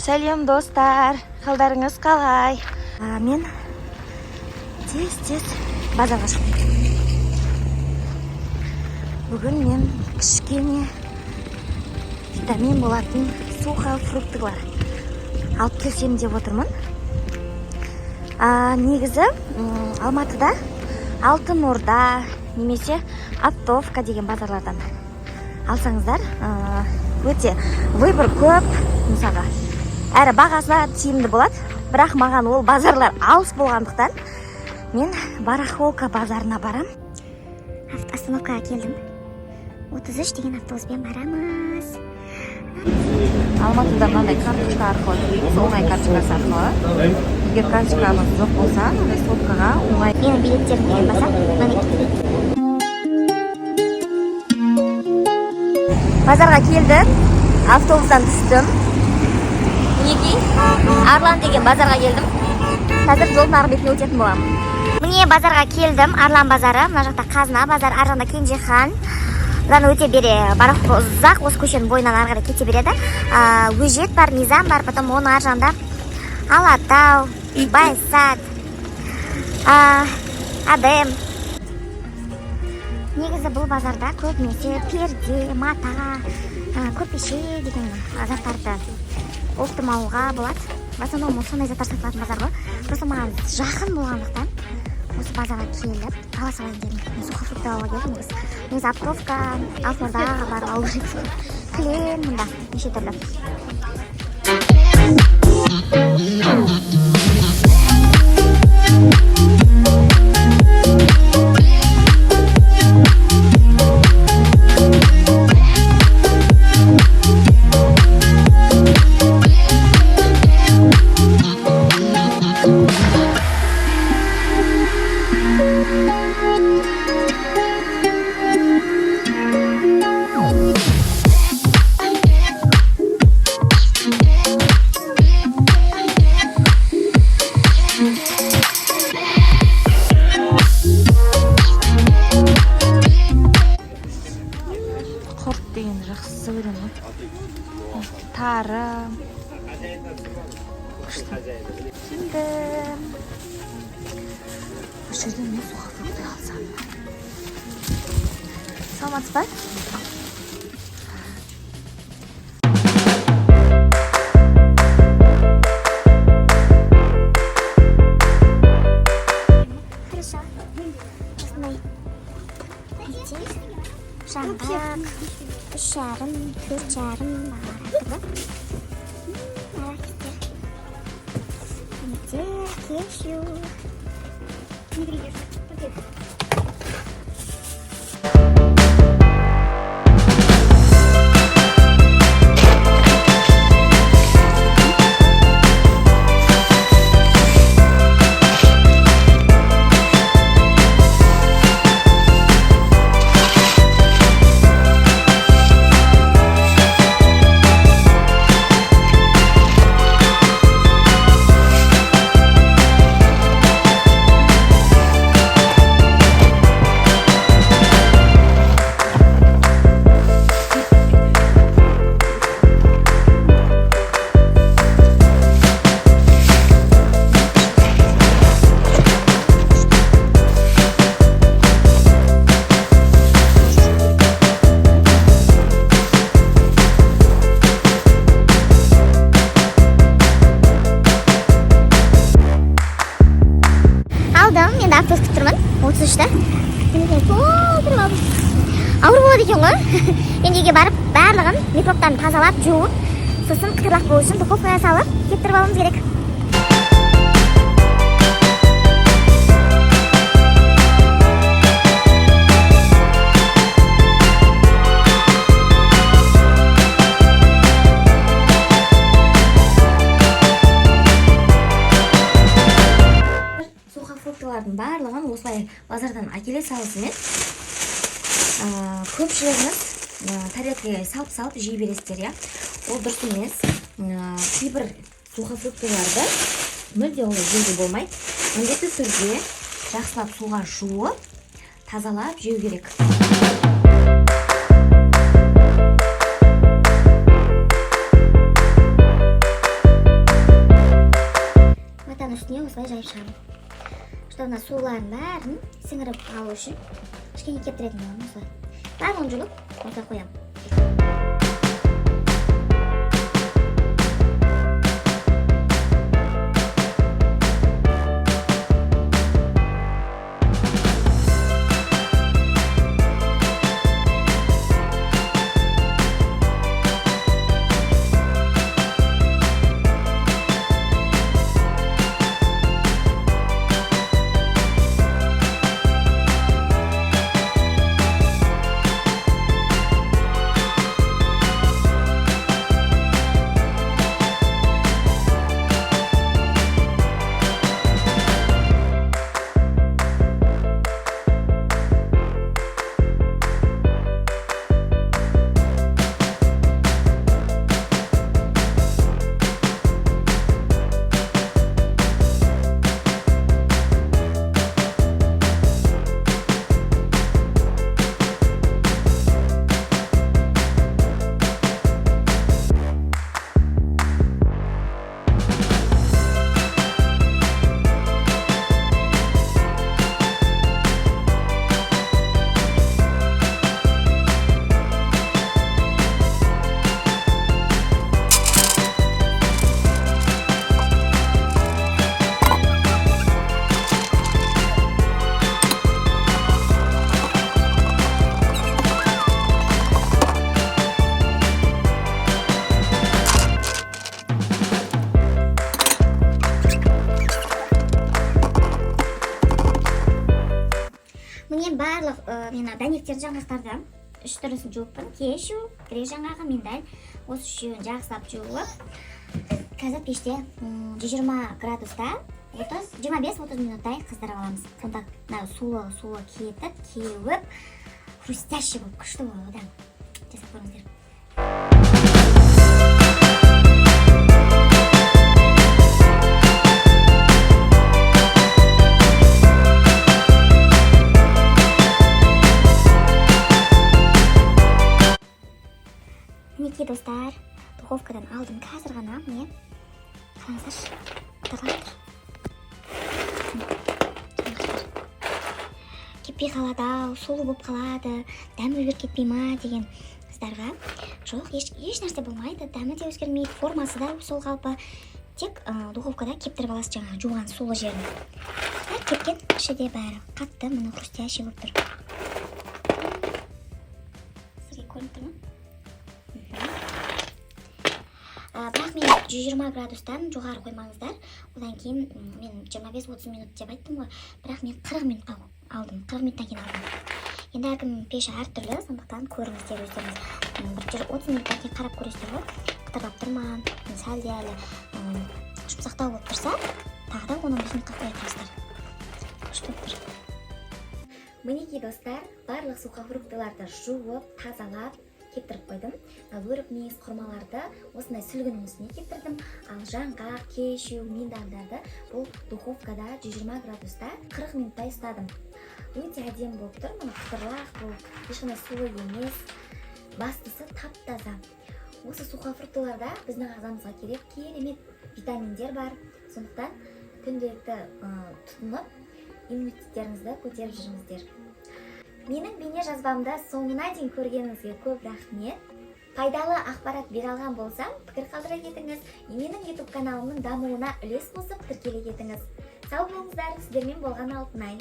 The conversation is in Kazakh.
Сәлем достар, қалдарыңыз қалай? Мен тез базарға шықтым. Бүгін мен кішкене витамин болатын сухофруктылар алып келсем деп отырмын. Негізі Алматыда Алтын Орда немесе Оптовка деген базарлардан алсаңыздар, өте выбор көп, мысалға. Әрі бағасына тиімді болады, бірақ маған ол базарлар алыс болғандықтан мен барахолка базарына барам. Остановкаға келдім. 33 деген автобуспен барамыз. Алматыда мынандай карточка арқылы төлейміз, оңай карточкасы арқылы. Егер карточкамыз жоқ болса, мындай сотқаға оңай. Менің билеттерім деген басақ, базарға келдім, автобустан түстім. Мінекей, Арлан деген базарға келдім. Қазір жолдың арғы бетіне өтетін боламын. Міне базарға келдім, Арлан базары. Мына жақта Қазына базар, ар жағында Кенжехан. Бұдан өте бере, барахол ұзақ, осы көшенің бойынан арғыда кете береді. Өжет бар, Низам бар, потом оның ар жағында Алатау, Байсат, Адем. Негізі бұл базарда көбінесе перде, мата, көрпеше деген заттарды оптым алуға болады. В основном сондай заттар сатылатын базар ғой. Просто маған жақын болғандықтан осы базарға келіп, ала салайын дедім. Мен сухофрукты алуға келдім. Негізі Оптовка, Алтын Ордаға барып алу керек. Кілем, мұнда неше түрлі. Жақсы көремін. Тары. Şimdi bu жерден мен сухофрукты алсам. Саламатсыз ба? Хорошо. Осындай жаңғақ, 3,5, 4,5 бағалар. Кешью. Енді автобус күтіп тұрмын, 33-та. Ауыр болады екен ғой. Енді үйге барып, барлығын микробтарын тазалап, жуып, сосын қытырлақ болу үшін духовкаға салып, кептіріп алуымыз керек. Барлығын осылай базардан әкеле салысымен көпшілігіңіз тарелкаға салып жей бересіздер, я. Ол дұрыс емес. Кейбір сухофруктыларды мүлде олай жеуге болмайды. Міндетті түрде жақсылап суға жуып, тазалап жеу керек. Базаның үстіне осылай жайып шығамын. Что мына суларын бәрін сіңіріп алу үшін кішкене кептіретін боламын осылай. Барлығын жұлып осылай қоямын. Міне барлық мені дәнектерді жаңғақтарды үш түрісін жуыппын. Кешу, грек жаңғағы, миндаль. Осы үшеуін жақсылап жуып, қазір пеште 120 градуста 25-30 минуттай қыздырып аламыз. Сонда сулы кетіп, кеуіп, хрустящий болып күшті болады. Жасап көріңіздер. Мінекей достар, духовкадан алдым қазір ғана, міне қараңыздаршы, тығылып тұр. Кеппей қалады ау, солы болып қалады, дәмі өзгеріп кетпей ма деген қыздарға жоқ, еш нәрсе болмайды, дәмі де өзгермейді, формасы да сол қалпы. Тек духовкада кептіріп аласыз жаңағы жуған солы жерін. Кепкен іші де бәрі қатты, мұны хрустящий болып тұр. Сізге көрініп тұр ма? Бірақ мен 120 градустан жоғары қоймаңыздар. Одан кейін мен 25-30 минут деп айттым ғой. Бірақ мен 40 минутқа алдым. 40 минуттан кейін алдым. Енді әркім пеші әртүрлі, сондықтан көріңіздер өздеріңіз. 30 минуттан кейін қарап көресіздер ғой. Қытырлап тұр ма, сәл де әлі жұмсақтау болып тұрса, тағы да 15 минутқа қоя тұрасыздар. Күшті болып тұр. Мінекей достар, барлық сухофруктыларды жуып, тазалап кептіріп қойдым. Өрік мейіз құрмаларды осындай сүлгінің үстіне кептірдім. Ал жаңғақ, кешу, миндальдарды бұл духовкада 120 градуста 40 минуттай ұстадым. Өте әдемі болып тұр. Мұны қытырлақ, бұл ешқандай суы емес. Бастысы тап-таза. Осы сухофруктыларда біздің ағзамызға керек керемет витаминдер бар. Сондықтан күнделікті тұтынып, иммунитеттеріңізді көтеріп жүріңіздер. Менің бейне жазбамды соңына дейін көргеніңізге көп рахмет. Пайдалы ақпарат бере алған болсам, пікір қалдыра кетіңіз. Менің YouTube каналымның дамуына үлес қосып тіркеле кетіңіз. Сау болыңыздар, сіздермен болған Алтынай.